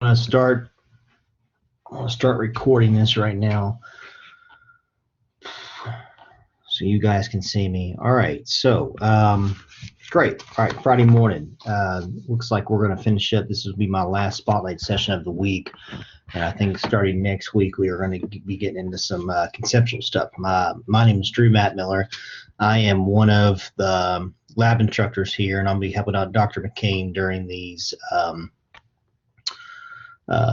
I'm gonna start recording this right now so you guys can see me. All right, so great. All right, Friday morning. Looks like we're gonna finish up. This will be my last spotlight session of the week, and I think starting next week we are going to be getting into some conceptual stuff. My name is Drew Mattmiller. I am one of the lab instructors here, and I'll be helping out Dr. McCain during these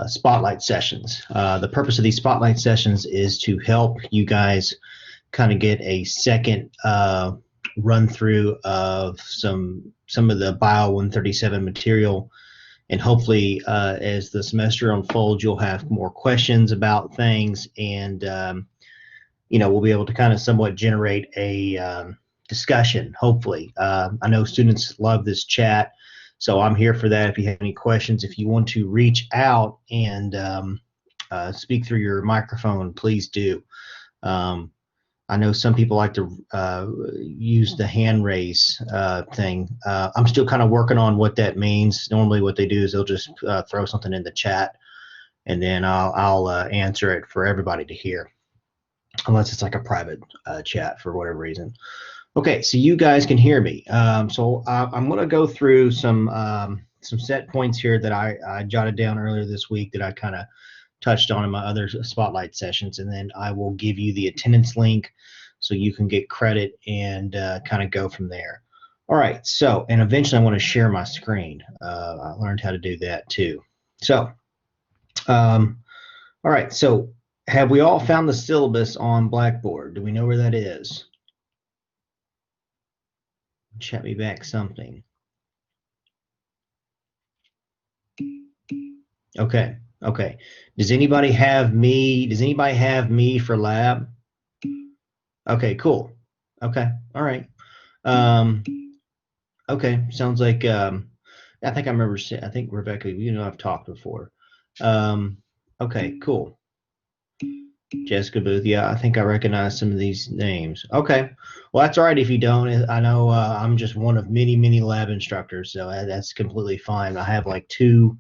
spotlight sessions. The purpose of these spotlight sessions is to help you guys kind of get a second run through of some of the Bio 137 material, and hopefully as the semester unfolds you'll have more questions about things, and we'll be able to kind of somewhat generate a discussion, hopefully. I know students love this chat, so I'm here for that. If you have any questions, if you want to reach out and speak through your microphone, please do. I know some people like to use the hand raise thing. I'm still kind of working on what that means. Normally what they do is they'll just throw something in the chat, and then I'll answer it for everybody to hear, unless it's like a private chat for whatever reason. Okay, so you guys can hear me. So I'm going to go through some set points here that I jotted down earlier this week that I kind of touched on in my other spotlight sessions, and then I will give you the attendance link so you can get credit and kind of go from there. All right, so, and eventually I want to share my screen. I learned how to do that too. So, all right, so have we all found the syllabus on Blackboard? Do we know where that is? Chat me back something. Okay. Okay. Does anybody have me? Does anybody have me for lab? Okay, cool. Okay. All right. Okay. Sounds like I think I remember. I think Rebecca, I've talked before. Okay, cool. Jessica Booth. Yeah, I think I recognize some of these names. Okay. Well, that's all right if you don't. I know I'm just one of many lab instructors, so that's completely fine. I have like two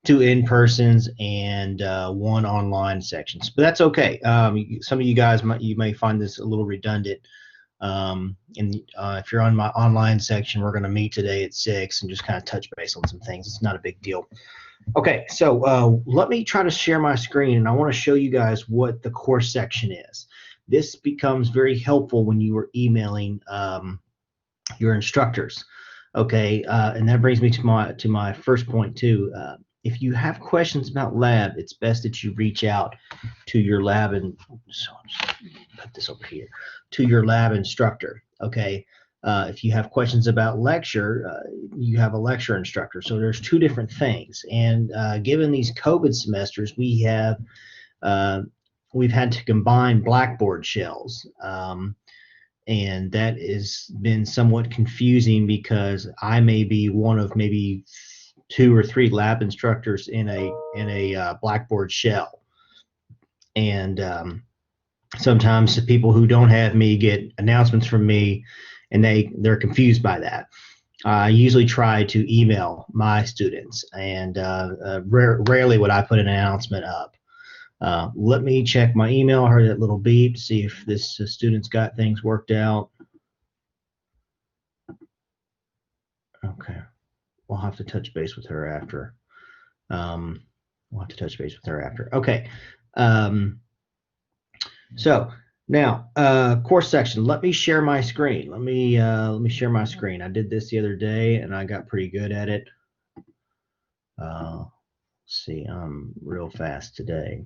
in-persons and one online sections, but that's okay. Some of you guys may find this a little redundant. And if you're on my online section, we're going to meet today at 6 and just kind of touch base on some things. It's not a big deal. Okay, so let me try to share my screen, and I want to show you guys what the course section is. This becomes very helpful when you are emailing your instructors. Okay, and that brings me to my first point too. If you have questions about lab, it's best that you reach out to your lab, and so put this over here, to your lab instructor. Okay, if you have questions about lecture, you have a lecture instructor. So there's two different things. And given these COVID semesters, we've had to combine Blackboard shells. And that has been somewhat confusing because I may be one of maybe 2 or 3 lab instructors in a Blackboard shell, and sometimes the people who don't have me get announcements from me, and they're confused by that. I usually try to email my students, and rarely would I put an announcement up. Let me check my email. I heard that little beep, see if this student's got things worked out. Okay, we'll have to touch base with her after. Okay. So now, course section. Let me share my screen. Let me share my screen. I did this the other day, and I got pretty good at it. Let's see, I'm real fast today.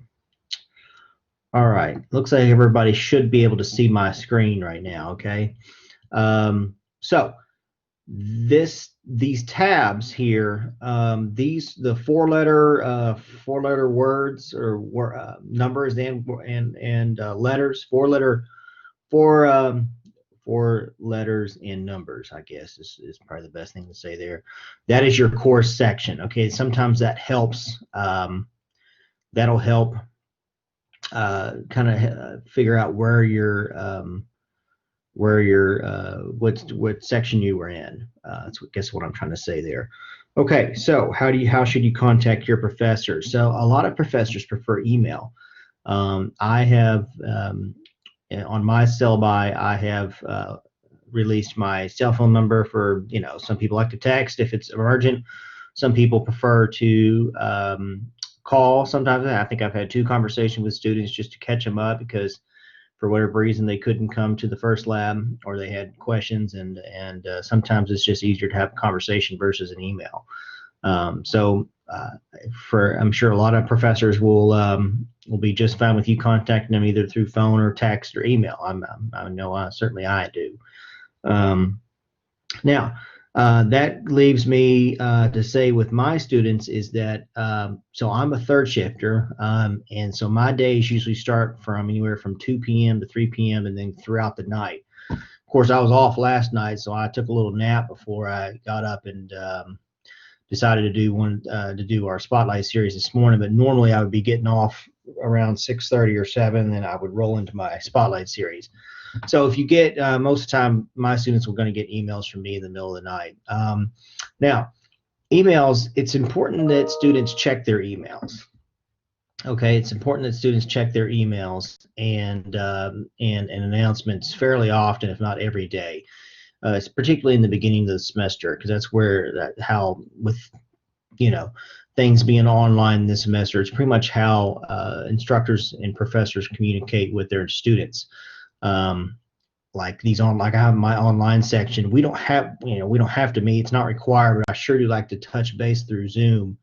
All right, looks like everybody should be able to see my screen right now. Okay, so these tabs here, the four-letter words or numbers and letters, four letters and numbers, I guess is probably the best thing to say there. That is your course section. Okay, sometimes that helps. That'll help kind of figure out where what section you were in. That's what I'm trying to say there. Okay, so how should you contact your professor? So a lot of professors prefer email. I have on my syllabi, I have released my cell phone number for, some people like to text if it's emergent. Some people prefer to call. Sometimes I think I've had 2 conversations with students just to catch them up because for whatever reason they couldn't come to the first lab or they had questions, and sometimes it's just easier to have a conversation versus an email. So I'm sure a lot of professors will be just fine with you contacting them either through phone or text or email. I know certainly I do. Now, that leaves me to say with my students is that so I'm a third shifter, and so my days usually start from anywhere from 2 p.m. to 3 p.m. and then throughout the night. Of course, I was off last night, so I took a little nap before I got up and decided to do our spotlight series this morning. But normally I would be getting off around 6:30 or 7, and then I would roll into my spotlight series. So if you get most of the time, my students are going to get emails from me in the middle of the night. Now, emails, it's important that students check their emails. Okay, it's important that students check their emails and announcements fairly often, if not every day. It's particularly in the beginning of the semester because that's where how with things being online this semester, it's pretty much how instructors and professors communicate with their students. Like I have my online section. We don't have to meet. It's not required, but I sure do like to touch base through Zoom.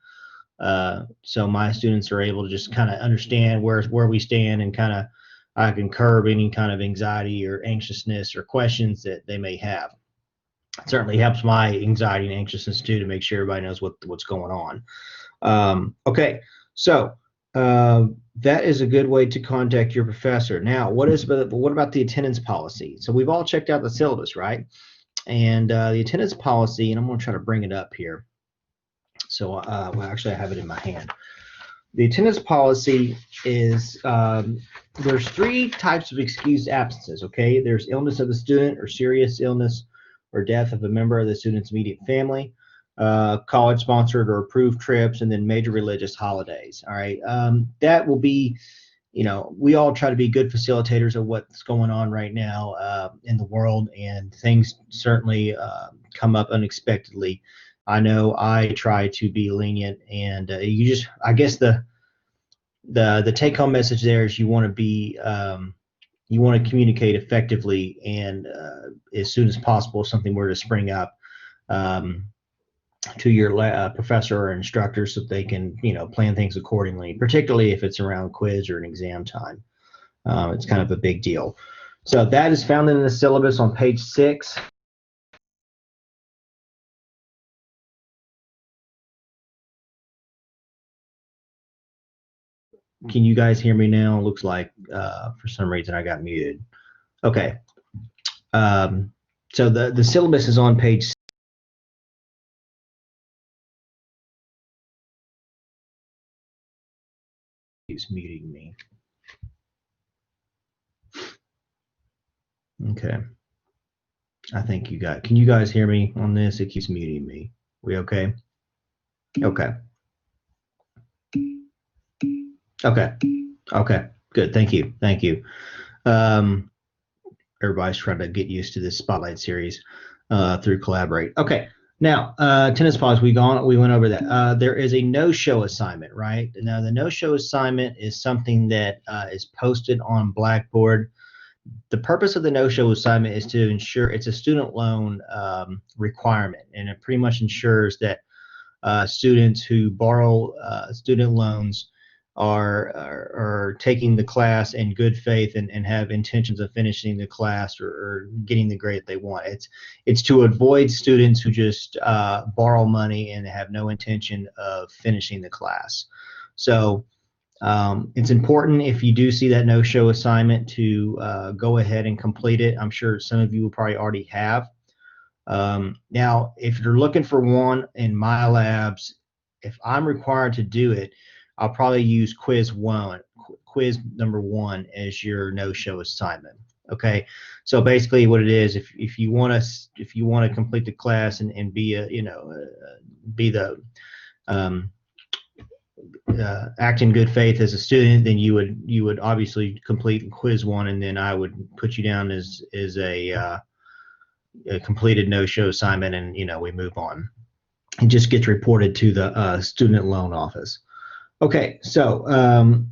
So my students are able to just kind of understand where we stand and kind of I can curb any kind of anxiety or anxiousness or questions that they may have. It certainly helps my anxiety and anxiousness too to make sure everybody knows what's going on. Okay, so that is a good way to contact your professor. Now, what about the attendance policy? So we've all checked out the syllabus, right? And the attendance policy, and I'm going to try to bring it up here. So, well, actually, I have it in my hand. The attendance policy is there's 3 types of excused absences. Okay, there's illness of the student or serious illness or death of a member of the student's immediate family, college sponsored or approved trips, and then major religious holidays. All right, that will be, we all try to be good facilitators of what's going on right now in the world, and things certainly come up unexpectedly. I know I try to be lenient, and I guess the take-home message there is you want to be you want to communicate effectively, and as soon as possible, if something were to spring up to your professor or instructor, so that they can plan things accordingly. Particularly if it's around quiz or an exam time, it's kind of a big deal. So that is found in the syllabus on page 6. Can you guys hear me now? Looks like for some reason I got muted. Okay. So the syllabus is on page 6. He's muting me. Okay. I think can you guys hear me on this? It keeps muting me. We okay? Okay. Okay. Okay. Good. Thank you. Thank you. Everybody's trying to get used to this spotlight series through Collaborate. Okay. Now, tennis pause. We went over that. There is a no-show assignment, right? Now, the no-show assignment is something that is posted on Blackboard. The purpose of the no-show assignment is to ensure it's a student loan requirement, and it pretty much ensures that students who borrow student loans are taking the class in good faith and have intentions of finishing the class or getting the grade they want. It's to avoid students who just borrow money and have no intention of finishing the class. So it's important, if you do see that no-show assignment, to go ahead and complete it. I'm sure some of you will probably already have. Now, if you're looking for one in my labs, if I'm required to do it, I'll probably use quiz number 1 as your no-show assignment. Okay, so basically what it is, if you want to complete the class and be a be the um, act in good faith as a student, then you would obviously complete quiz one, and then I would put you down as a completed no-show assignment, and we move on. It just gets reported to the student loan office. Okay, so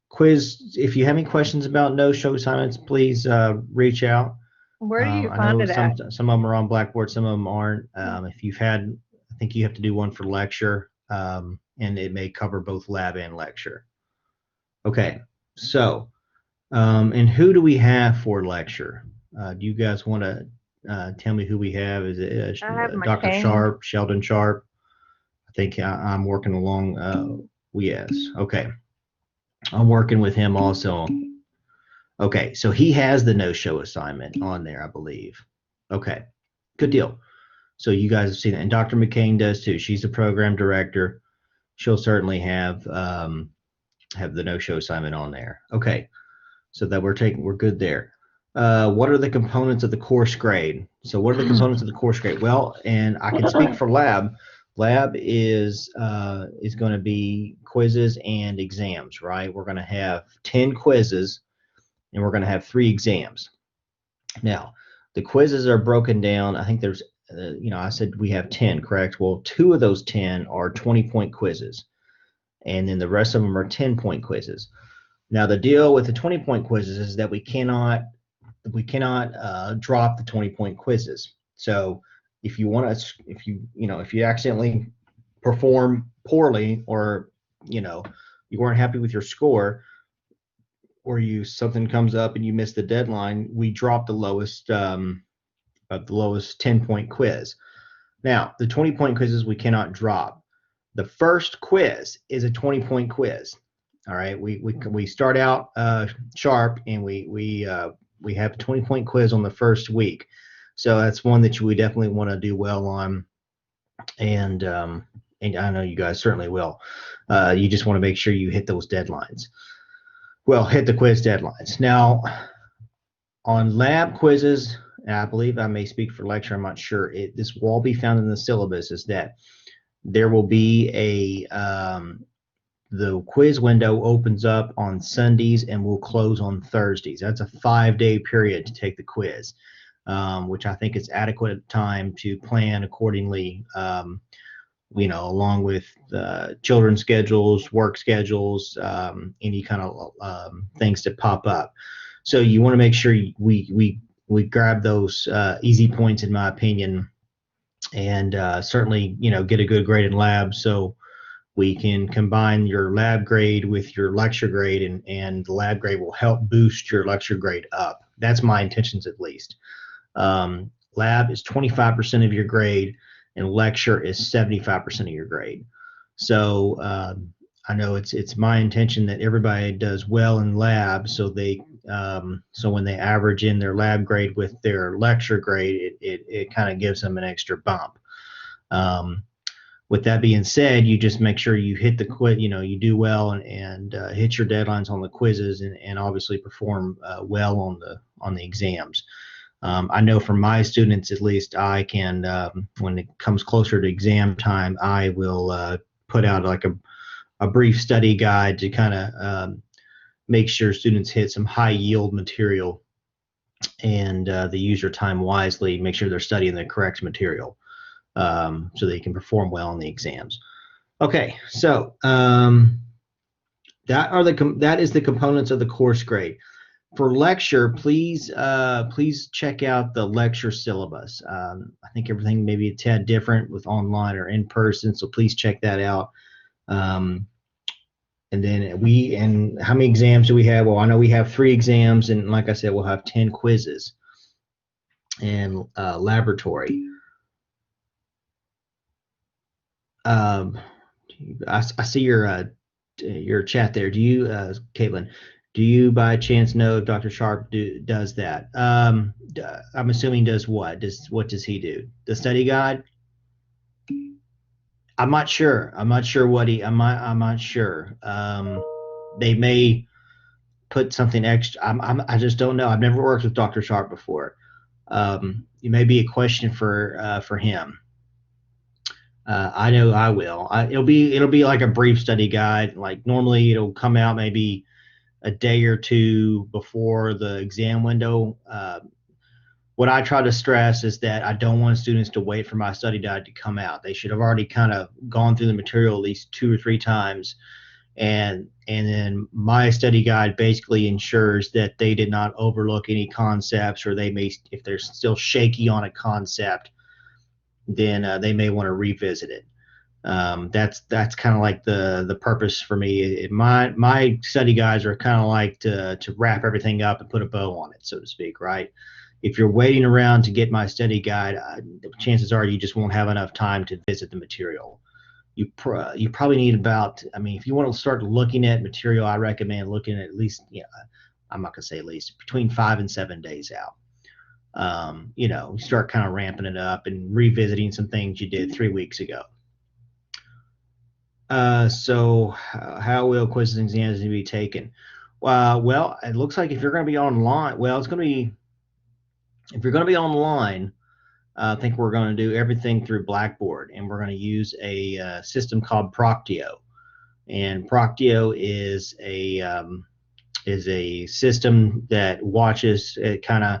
quiz. If you have any questions about no-show assignments, please reach out. Where do you I find know it at? some of them are on Blackboard, some of them aren't. If you've had, I think you have to do one for lecture, and it may cover both lab and lecture. Okay, so and who do we have for lecture? Do you guys want to tell me who we have? Is it I have Dr. McCain. Sharp, Sheldon Sharp? I think I'm working along. Yes, okay. I'm working with him also. Okay, so he has the no-show assignment on there, I believe. Okay, good deal. So you guys have seen it, and Dr. McCain does too. She's the program director. She'll certainly have the no-show assignment on there. Okay, so that we're good there. What are the components of the course grade? So what are the components of the course grade? Well, and I can speak for lab. Lab is going to be quizzes and exams, right? We're going to have 10 quizzes and we're going to have 3 exams. Now, the quizzes are broken down. I think there's, I said we have 10, correct? Well, 2 of those 10 are 20-point quizzes, and then the rest of them are 10-point quizzes. Now, the deal with the 20-point quizzes is that we cannot drop the 20-point quizzes. So if you want to, if you accidentally perform poorly, or you weren't happy with your score, or something comes up and you miss the deadline, we drop the lowest 10-point quiz. Now, the 20-point quizzes we cannot drop. The first quiz is a 20-point quiz. All right, we start out sharp, and we have a 20-point quiz on the first week. So that's one that we definitely want to do well on, and I know you guys certainly will. You just want to make sure you hit those deadlines. Well, hit the quiz deadlines. Now, on lab quizzes, and I believe I may speak for lecture, I'm not sure. This will all be found in the syllabus, is that there will be the quiz window opens up on Sundays and will close on Thursdays. That's a 5-day period to take the quiz, which I think is adequate time to plan accordingly, along with children's schedules, work schedules, any kind of things that pop up. So you want to make sure we grab those easy points, in my opinion, and certainly get a good grade in lab, so we can combine your lab grade with your lecture grade, and the lab grade will help boost your lecture grade up. That's my intentions, at least. Lab is 25% of your grade, and lecture is 75% of your grade. So I know it's my intention that everybody does well in lab, so when they average in their lab grade with their lecture grade, it kind of gives them an extra bump. With that being said, you just make sure you hit the quiz, you do well, and hit your deadlines on the quizzes, and obviously perform well on the exams. I know for my students, at least, I can, when it comes closer to exam time, I will put out like a brief study guide to kind of make sure students hit some high yield material, and they use their time wisely, make sure they're studying the correct material, so they can perform well in the exams. Okay, so that is the components of the course grade. For lecture, please check out the lecture syllabus. I think everything maybe a tad different with online or in person, so please check that out. And then how many exams do we have? Well, I know we have 3 exams, and like I said, we'll have 10 quizzes and laboratory. I see your chat there. Do you, Caitlin? Do you by chance know if Dr. Sharp does that? I'm assuming does what? What does he do? The study guide? I'm not sure. I'm not sure what he. I'm not sure. They may. put something extra. I just don't know. I've never worked with Dr. Sharp before. It may be a question for him. I know I will. It'll be like a brief study guide. Like normally it'll come out maybe a day or two before the exam window. What I try to stress is that I don't want students to wait for my study guide to come out. They should have already kind of gone through the material at least 2 or 3 times, and then my study guide basically ensures that they did not overlook any concepts, or they may, if they're still shaky on a concept, then they may want to revisit it. That's kind of like the purpose for me. My study guides are kind of like to wrap everything up and put a bow on it, so to speak, right? If you're waiting around to get my study guide, chances are you just won't have enough time to visit the material. You probably need about, I mean, if you want to start looking at material, I recommend looking at least, I'm not gonna say at least, between 5 and 7 days out. You start kind of ramping it up and revisiting some things you did 3 weeks ago. So how will quizzes and exams need to be taken? Well, it looks like if you're going to be online, if you're going to be online, I think we're going to do everything through Blackboard, and we're going to use a system called Proctio. And Proctio is a system that watches, it kind of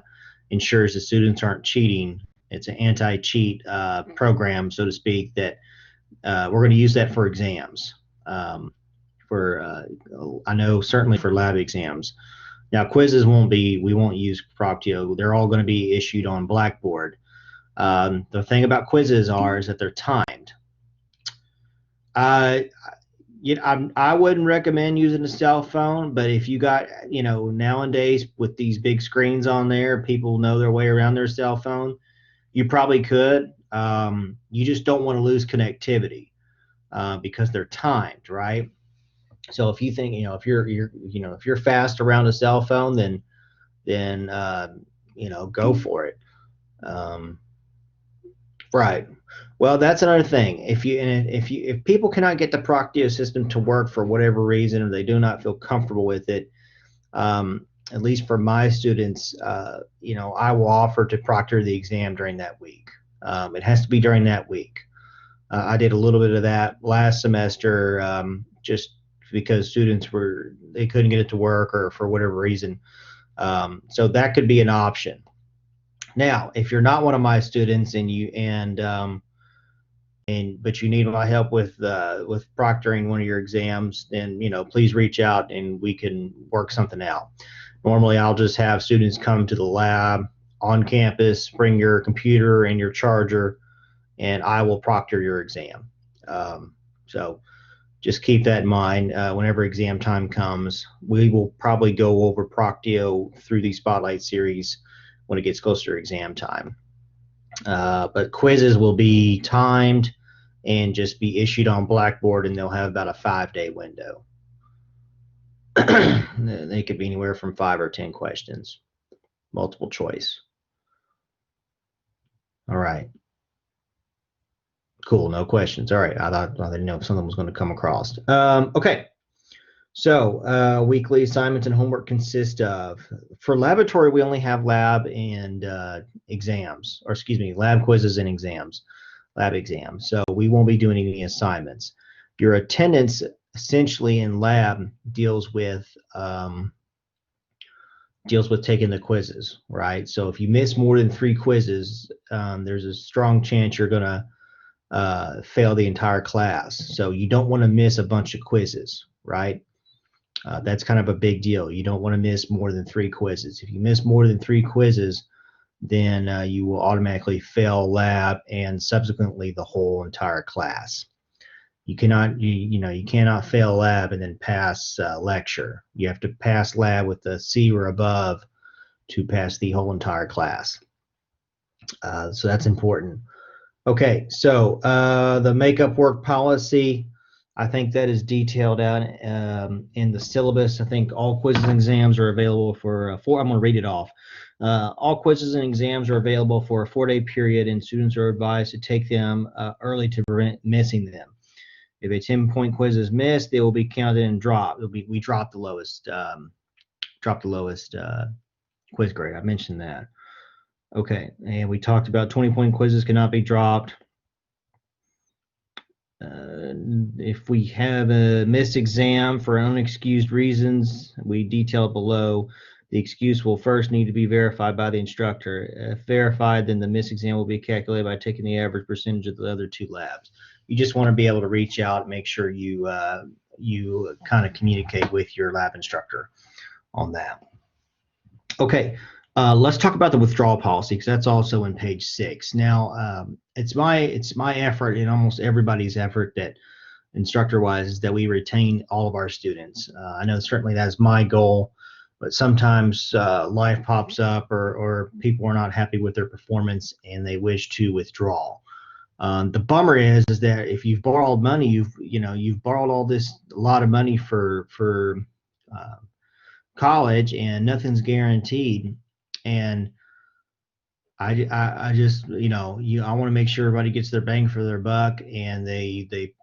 ensures the students aren't cheating. It's an anti-cheat program, so to speak, that we're going to use that for exams. I know certainly for lab exams. Now quizzes we won't use Proctio. They're all going to be issued on Blackboard. The thing about quizzes is that they're timed. I wouldn't recommend using a cell phone, but if you got, nowadays with these big screens on there, people know their way around their cell phone. You probably could. You just don't want to lose connectivity because they're timed, right? So if you think, if you're fast around a cell phone, then go for it. Right. Well, that's another thing. If people cannot get the Proctio system to work for whatever reason, or they do not feel comfortable with it, at least for my students, I will offer to proctor the exam during that week. It has to be during that week. I did a little bit of that last semester, just because students they couldn't get it to work or for whatever reason. So that could be an option. Now, if you're not one of my students but you need my help with proctoring one of your exams, then please reach out and we can work something out. Normally, I'll just have students come to the lab on campus, bring your computer and your charger, and I will proctor your exam. So just keep that in mind. Whenever exam time comes, we will probably go over Proctio through the Spotlight series when it gets closer to exam time. But quizzes will be timed and just be issued on Blackboard, and they'll have about a 5-day window. They could be anywhere from 5 or 10 questions, multiple choice. All right. Cool, no questions. All right, I didn't know if something was going to come across. Okay, so weekly assignments and homework consist of, for laboratory, we only have lab and exams, or excuse me, lab quizzes and exams, lab exams. So we won't be doing any assignments. Your attendance essentially in lab deals with taking the quizzes, right? So if you miss more than 3 quizzes, there's a strong chance you're going to fail the entire class. So you don't want to miss a bunch of quizzes, right? That's kind of a big deal. You don't want to miss more than 3 quizzes. If you miss more than 3 quizzes, then you will automatically fail lab and subsequently the whole entire class. You cannot you cannot fail lab and then pass lecture. You have to pass lab with a C or above to pass the whole entire class. So that's important. Okay, so the makeup work policy, I think that is detailed out in the syllabus. I think all quizzes and exams are available for I'm going to read it off. All quizzes and exams are available for a 4-day period, and students are advised to take them early to prevent missing them. If a 10-point quiz is missed, they will be counted and dropped. We drop the lowest drop the lowest quiz grade. I mentioned that. Okay, and we talked about 20-point quizzes cannot be dropped. If we have a missed exam for unexcused reasons, we detail below. The excuse will first need to be verified by the instructor. If verified, then the missed exam will be calculated by taking the average percentage of the other 2 labs. You just want to be able to reach out and make sure you kind of communicate with your lab instructor on that. Okay, let's talk about the withdrawal policy, because that's also in page 6. Now, it's my effort and almost everybody's effort that instructor-wise is that we retain all of our students. I know certainly that's my goal, but sometimes life pops up or people are not happy with their performance and they wish to withdraw. The bummer is that if you've borrowed money, you've borrowed a lot of money for college, and nothing's guaranteed. And I just I want to make sure everybody gets their bang for their buck, and they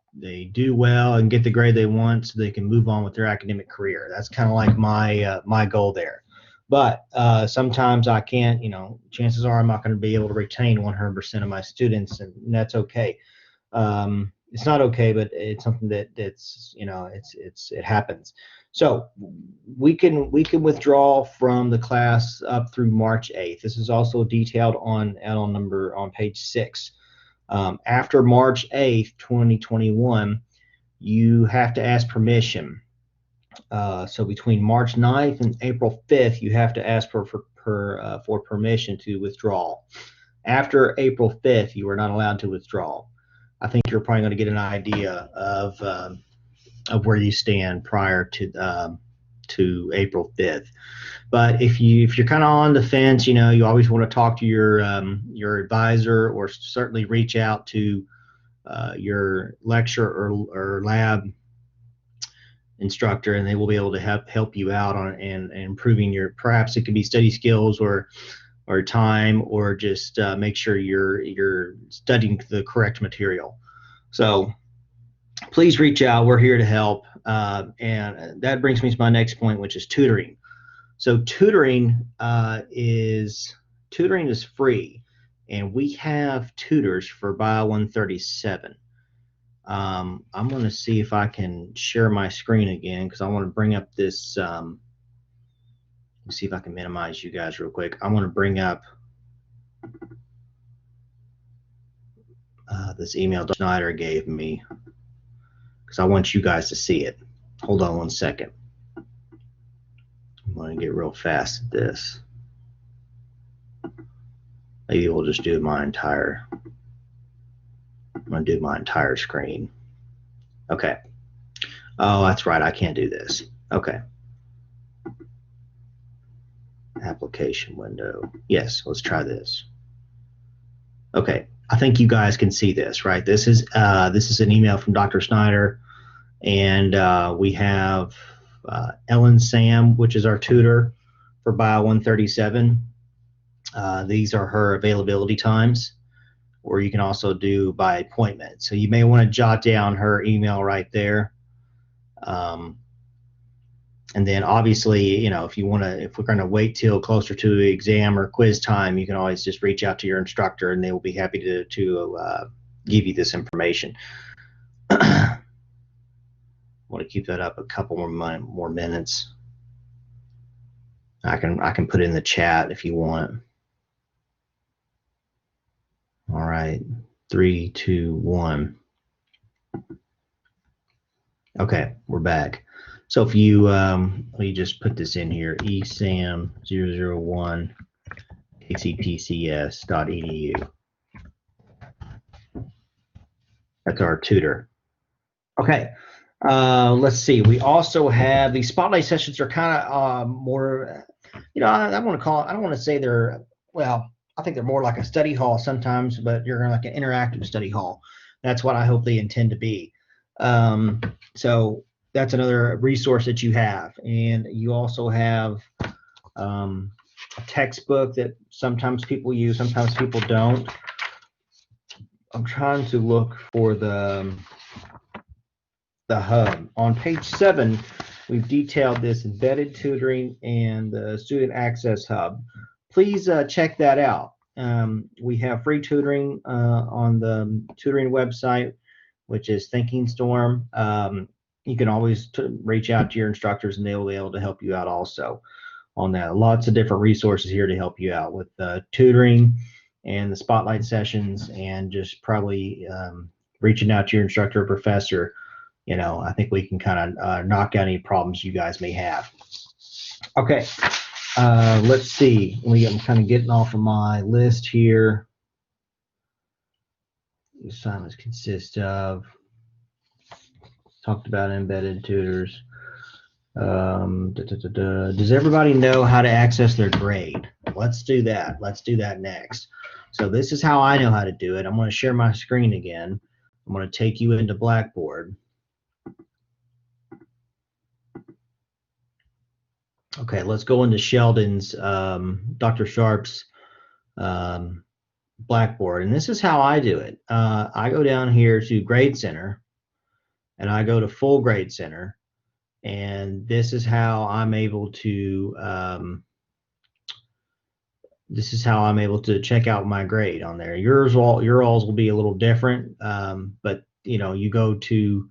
do well and get the grade they want so they can move on with their academic career. That's kind of like my goal there. But sometimes I can't, chances are I'm not going to be able to retain 100% of my students, and that's okay. It's not okay, but it's something that's it happens. So we can withdraw from the class up through March 8th. This is also detailed on add-on number on page 6. After March 8th, 2021, you have to ask permission. So between March 9th and April 5th, you have to ask for permission to withdraw. After April 5th, you are not allowed to withdraw. I think you're probably going to get an idea of where you stand prior to April 5th. But if you're kind of on the fence, you always want to talk to your advisor, or certainly reach out to your lecturer or lab instructor, and they will be able to help you out on and improving perhaps it could be study skills or time, or just make sure you're studying the correct material. So please reach out. We're here to help. And that brings me to my next point, which is tutoring. So tutoring is free, and we have tutors for Bio 137. I'm going to see if I can share my screen again, because I want to bring up this. Let's see if I can minimize you guys real quick. I want to bring up this email Schneider gave me, because I want you guys to see it. Hold on one second. I'm going to get real fast at this. Maybe we'll just do I'm going to do my entire screen. Okay. Oh, that's right. I can't do this. Okay. Application window. Yes, let's try this. Okay. I think you guys can see this, right? This is an email from Dr. Schneider, and we have Ellen Sam, which is our tutor for Bio 137. These are her availability times, or you can also do by appointment. So you may want to jot down her email right there. And then obviously, if we're going to wait till closer to the exam or quiz time, you can always just reach out to your instructor, and they will be happy to give you this information. I want to keep that up a couple more minutes. I can put it in the chat if you want. All right, 3, 2, 1. Okay, we're back. So if you let me just put this in here, esam001 bctcs.edu. That's our tutor. Okay, let's see. We also have the spotlight sessions are kind of more, I want to call it, I don't want to say they're, well, I think they're more like a study hall sometimes, but you're like an interactive study hall. That's what I hope they intend to be. So that's another resource that you have. And you also have a textbook that sometimes people use, sometimes people don't. I'm trying to look for the hub. On page 7, we've detailed this embedded tutoring and the student access hub. Please check that out. We have free tutoring on the tutoring website, which is Thinking Storm. You can always reach out to your instructors and they will be able to help you out also on that. Lots of different resources here to help you out with tutoring and the spotlight sessions, and just probably reaching out to your instructor or professor. You know, I think we can kind of knock out any problems you guys may have. Okay, let's see. I'm kind of getting off of my list here. The assignments consist of, talked about embedded tutors. Does everybody know how to access their grade? Let's do that. Let's do that next. So this is how I know how to do it. I'm going to share my screen again. I'm going to take you into Blackboard. Okay, let's go into Sheldon's, Dr. Sharp's Blackboard. And this is how I do it. I go down here to Grade Center, and I go to Full Grade Center. And this is how I'm able to check out my grade on there. Yours will be a little different, but you know, you go to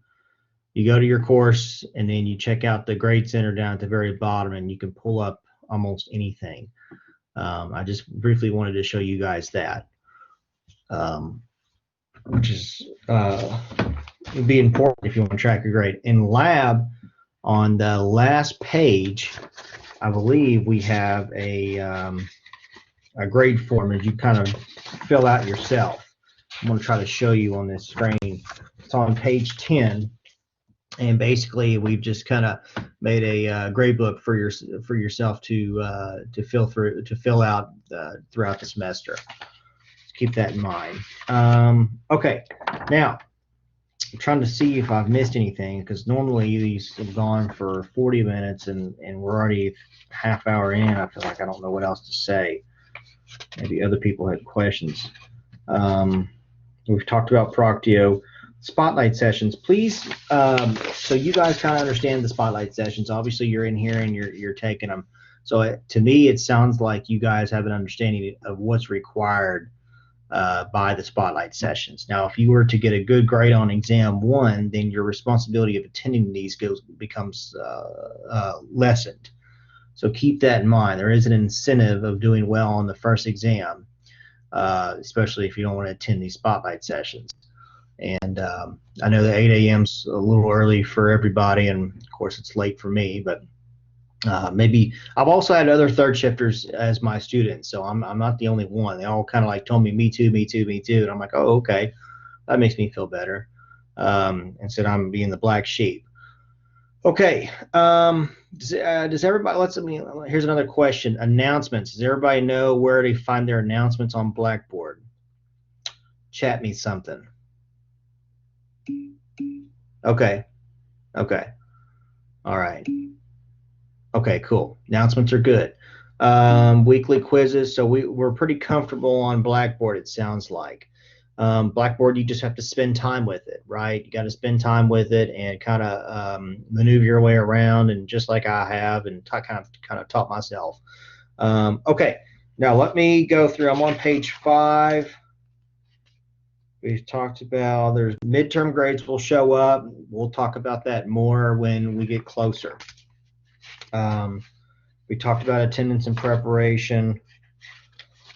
your course and then you check out the Grade Center down at the very bottom, and you can pull up almost anything. I just briefly wanted to show you guys that, which is would be important if you want to track your grade. In lab, on the last page, I believe we have a grade form that you kind of fill out yourself. I'm going to try to show you on this screen. It's on page 10, and basically we've just kind of made a grade book for yourself to fill out throughout the semester. Let's keep that in mind. Okay, now I'm trying to see if I've missed anything, because normally these have gone for 40 minutes and we're already half hour in. I feel like I don't know what else to say. Maybe other people had questions. We've talked about Proctio. Spotlight sessions, please. So you guys kind of understand the spotlight sessions. Obviously, you're in here and you're taking them. So to me, it sounds like you guys have an understanding of what's required by the spotlight sessions. Now, if you were to get a good grade on exam 1, then your responsibility of attending these becomes lessened. So keep that in mind. There is an incentive of doing well on the first exam, especially if you don't want to attend these spotlight sessions. And I know that 8 a.m. is a little early for everybody, and of course it's late for me, but maybe I've also had other third shifters as my students, so I'm not the only one. They all kind of like told me, me too, me too, me too, and I'm like, oh, okay, that makes me feel better. And said I'm being the black sheep. Okay, does everybody? Here's another question. Announcements. Does everybody know where to find their announcements on Blackboard? Chat me something. Okay. All right. Okay, cool. Announcements are good. Weekly quizzes. So we're pretty comfortable on Blackboard, it sounds like. Blackboard, you just have to spend time with it, right? You got to spend time with it and kind of maneuver your way around, and just like I have, and kind of taught myself. Okay, now let me go through. I'm on page 5. We've talked about there's midterm grades will show up. We'll talk about that more when we get closer. We talked about attendance and preparation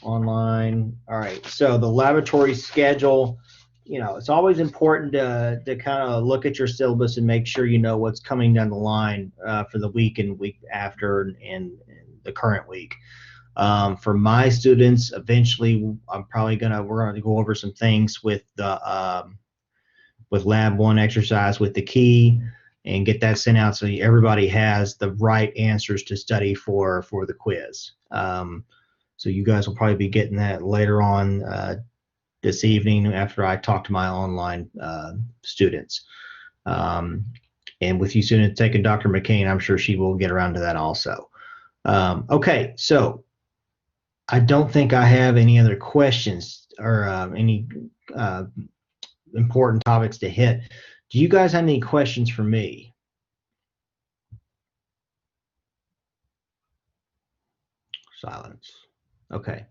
online. All right, so the laboratory schedule, you know, it's always important to kind of look at your syllabus and make sure you know what's coming down the line for the week and week after and the current week. For my students, eventually we're gonna go over some things with the with lab 1 exercise with the key, and get that sent out so everybody has the right answers to study for the quiz. So you guys will probably be getting that later on this evening after I talk to my online students. And with you students taking Dr. McCain, I'm sure she will get around to that also. Okay, so I don't think I have any other questions or any important topics to hit. Do you guys have any questions for me? Silence. Okay.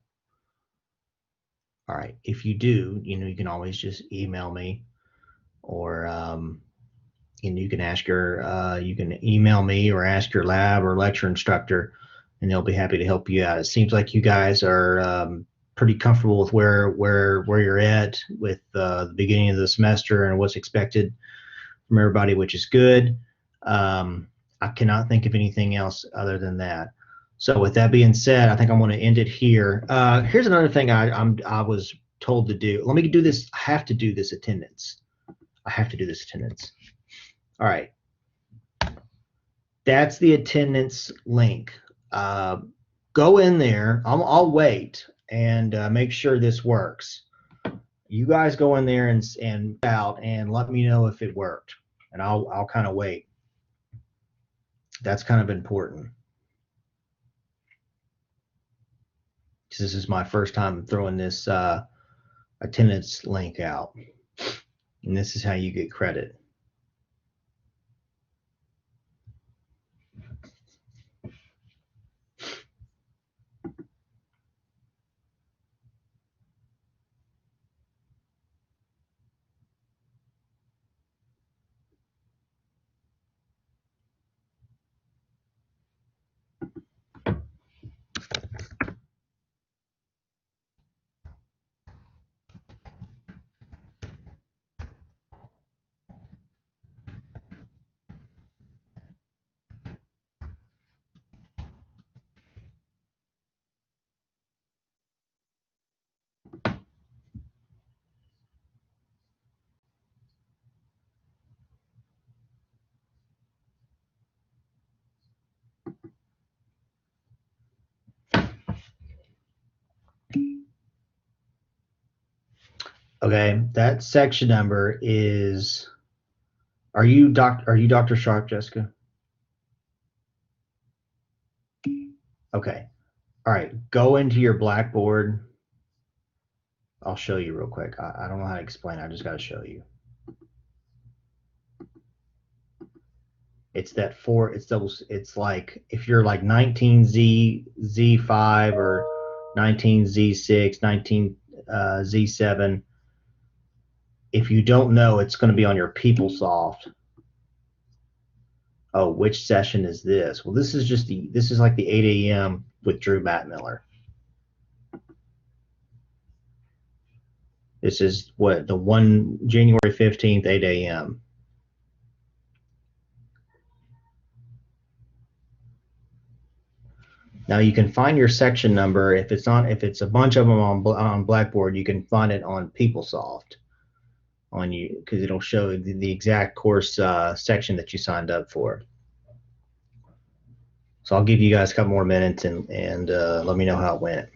All right. If you do, you can always just email me, or and you can ask you can email me or ask your lab or lecture instructor, and they'll be happy to help you out. It seems like you guys are pretty comfortable with where you're at with the beginning of the semester and what's expected from everybody, which is good. I cannot think of anything else other than that. So with that being said, I think I'm going to end it here. Here's another thing I was told to do. Let me do this. I have to do this attendance. I have to do this attendance. All right. That's the attendance link. Go in there. I'll wait and make sure this works. You guys go in there and out and let me know if it worked, and I'll kind of wait. That's kind of important. This is my first time throwing this attendance link out, and this is how you get credit. Okay, that section number is. Are you Dr. Sharp, Jessica? Okay. All right. Go into your Blackboard. I'll show you real quick. I don't know how to explain. I just got to show you. It's that four. It's double. It's like if you're like 19Z5 or 19Z6, 19Z7. If you don't know, it's going to be on your PeopleSoft. Oh, which session is this? Well, this is like the 8 a.m. with Drew Mattmiller. This is what the January 15th, 8 a.m. Now you can find your section number if it's a bunch of them on Blackboard. You can find it on PeopleSoft on you because it'll show the exact course section that you signed up for. So I'll give you guys a couple more minutes and let me know how it went.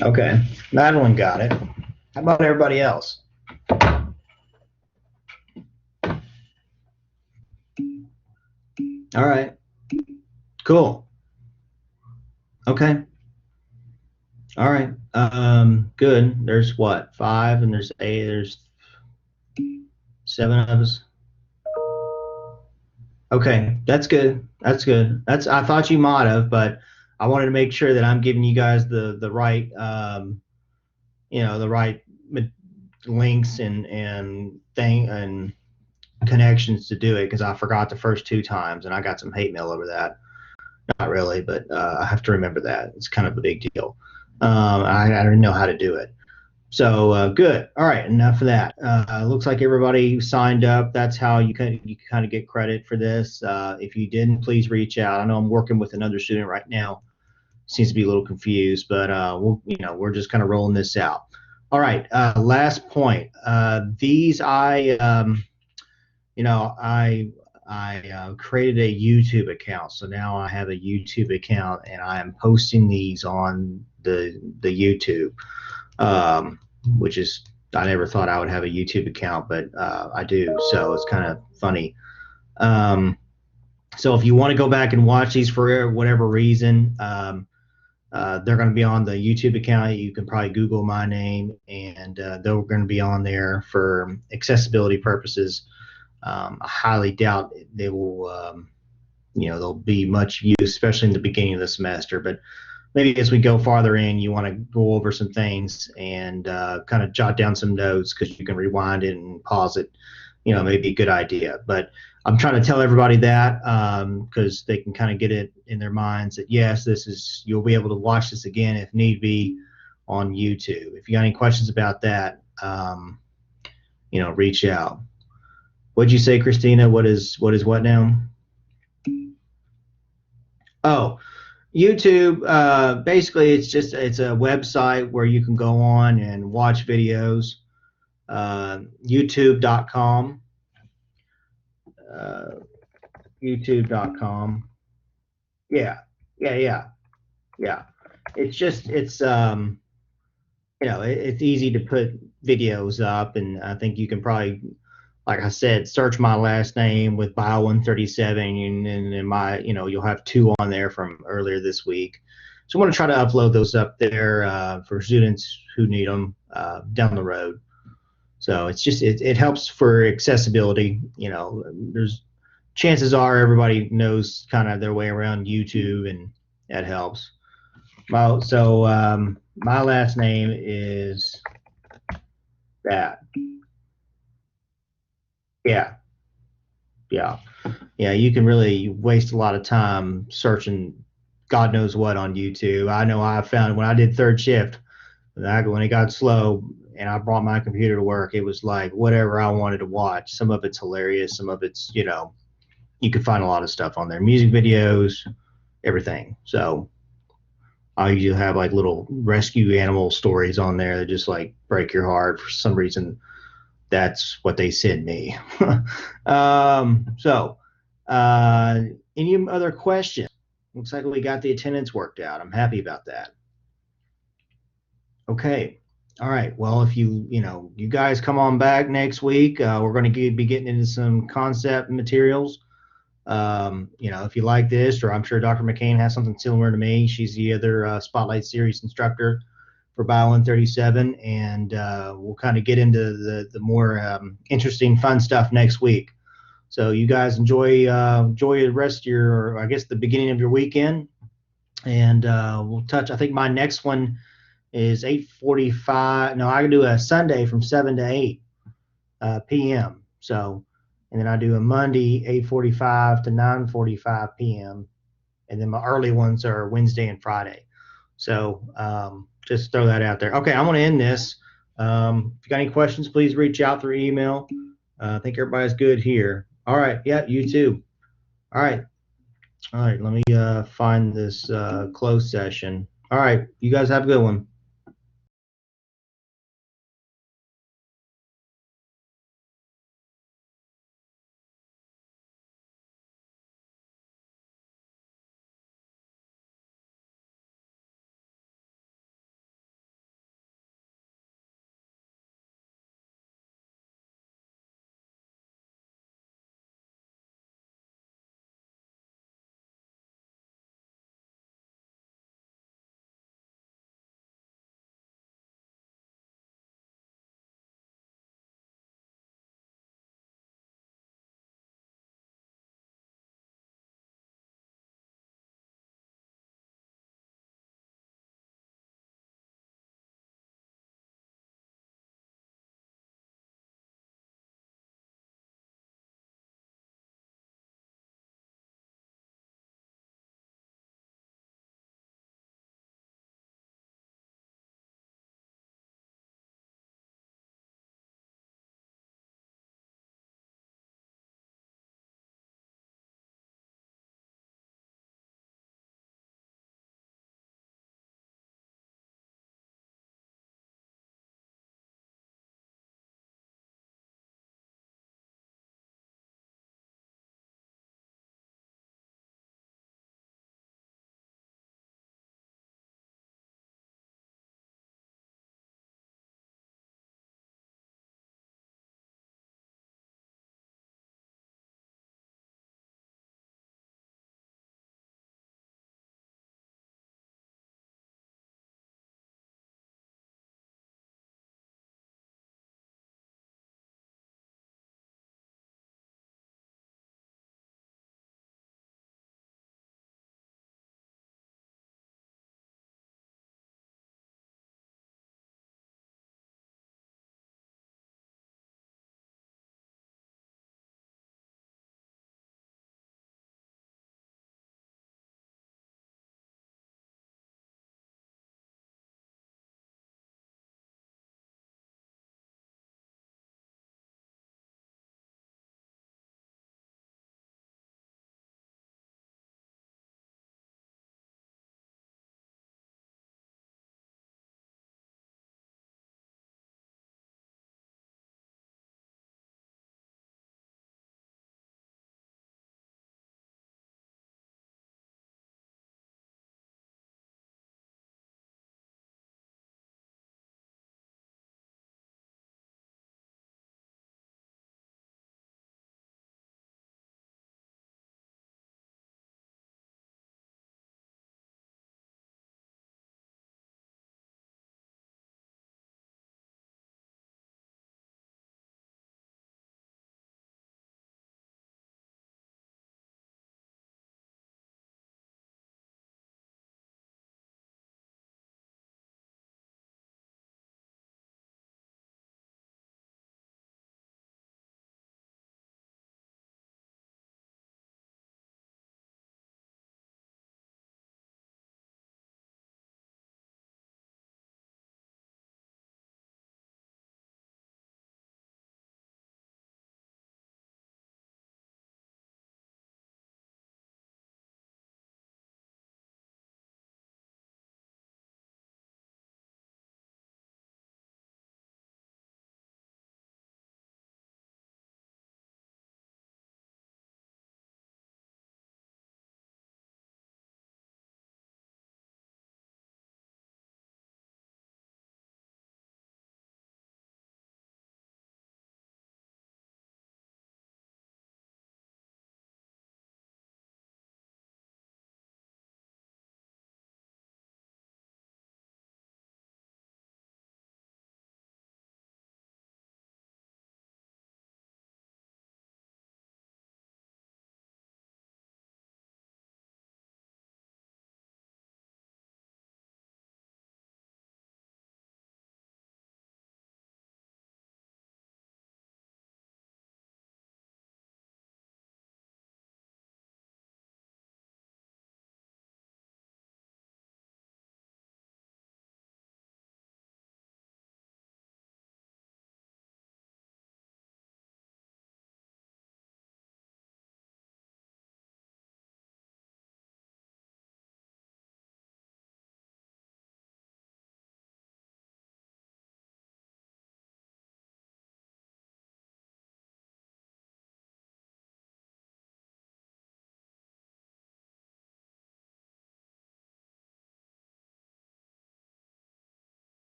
Okay, Madeline got it. How about everybody else? All right, cool. Okay, all right. Good. There's what, 5, and there's 8. There's 7 of us. Okay, that's good. That's good. That's I thought you might have, but I wanted to make sure that I'm giving you guys the right the right links and thing and connections to do it, because I forgot the first 2 times and I got some hate mail over that. Not really, but I have to remember that. It's kind of a big deal. I don't know how to do it. So good. All right, enough of that. Looks like everybody signed up. That's how you kind of get credit for this. If you didn't, please reach out. I know I'm working with another student right now. Seems to be a little confused, but we're just kind of rolling this out. All right. Last point. These I created a YouTube account, so now I have a YouTube account, and I am posting these on the YouTube, which is I never thought I would have a YouTube account, but I do, so it's kind of funny. So if you want to go back and watch these for whatever reason, they're going to be on the YouTube account. You can probably Google my name, and they're going to be on there for accessibility purposes. I highly doubt they will, they'll be much use, especially in the beginning of the semester. But maybe as we go farther in, you want to go over some things and kind of jot down some notes, because you can rewind it and pause it. Maybe a good idea. But I'm trying to tell everybody that because they can kind of get it in their minds that, yes, you'll be able to watch this again if need be on YouTube. If you got any questions about that, reach out. What'd you say, Christina? What is what now? Oh, YouTube. Basically, it's a website where you can go on and watch videos. YouTube.com. YouTube.com. Yeah, yeah. It's easy to put videos up, and I think you can probably, like I said, search my last name with Bio 137, and you'll have 2 on there from earlier this week. So I want to try to upload those up there for students who need them down the road. So it helps for accessibility. There's chances are everybody knows kind of their way around YouTube, and that helps. My last name is that. Yeah, yeah, yeah. You can really waste a lot of time searching God knows what on YouTube. I know I found when I did third shift, when it got slow and I brought my computer to work, it was like whatever I wanted to watch. Some of it's hilarious, some of it's, you can find a lot of stuff on there, music videos, everything. So I usually have like little rescue animal stories on there that just like break your heart. For some reason, that's what they send me. So, any other questions? Looks like we got the attendance worked out. I'm happy about that. Okay. All right. Well, if you guys come on back next week, we're going to be getting into some concept materials. If you like this, or I'm sure Dr. McCain has something similar to me. She's the other Spotlight Series instructor for Bio 137, and we'll kind of get into the more interesting, fun stuff next week. So you guys enjoy the rest of your, I guess, the beginning of your weekend, and we'll touch. I think my next one is 8:45. No, I can do a Sunday from 7 to 8 p.m. So, and then I do a Monday 8:45 to 9:45 p.m. And then my early ones are Wednesday and Friday. So just throw that out there. Okay, I'm going to end this. If you got any questions, please reach out through email. I think everybody's good here. All right. Yeah, you too. All right. All right. Let me find this closed session. All right. You guys have a good one.